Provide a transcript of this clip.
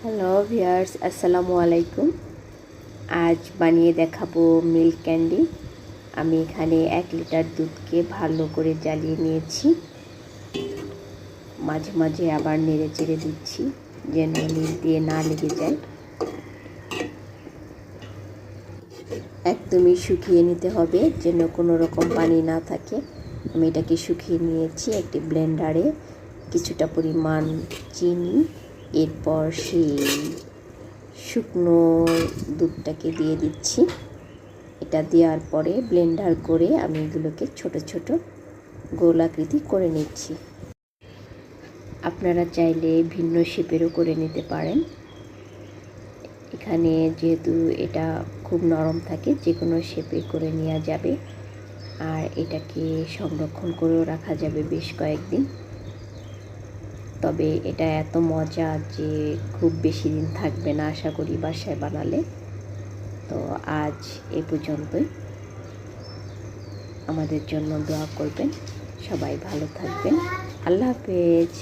Hello viewers, আসসালামু আলাইকুম। আজ বানিয়ে দেখাবো মিল্ক ক্যান্ডি। আমি এখানে 1 লিটার দুধকে ভালো করে জ্বালিয়ে নিয়েছি। মাঝে মাঝে আবার নেড়ে চেড়ে দিচ্ছি যেন নিচ দিয়ে না লেগে যায়। একদমই শুকিয়ে নিতে হবে যেন কোনো রকম পানি না থাকে। আমি এটাকে শুকিয়ে নিয়েছি একটি ব্লেন্ডারে। কিছুটা পরিমাণ চিনি, এরপর সেই শুকনো দুধটাকে দিয়ে দিচ্ছি। এটা দেওয়ার পরে ব্লেন্ডার করে আমি এগুলোকে ছোট ছোট গোলাকৃতি করে নিচ্ছি। আপনারা চাইলে ভিন্ন শেপেরও করে নিতে পারেন। এখানে যেহেতু এটা খুব নরম থাকে, যে কোনো শেপে করে নেওয়া যাবে। আর এটাকে সংরক্ষণ করেও রাখা যাবে বেশ কয়েকদিন। তবে এটা এত মজা যে খুব বেশি দিন থাকবে না আশা করি বাসায় বানালে। তো আজ এ পর্যন্তই। আমাদের জন্য দোয়া করবেন। সবাই ভালো থাকবেন। আল্লাহ হাফেজ।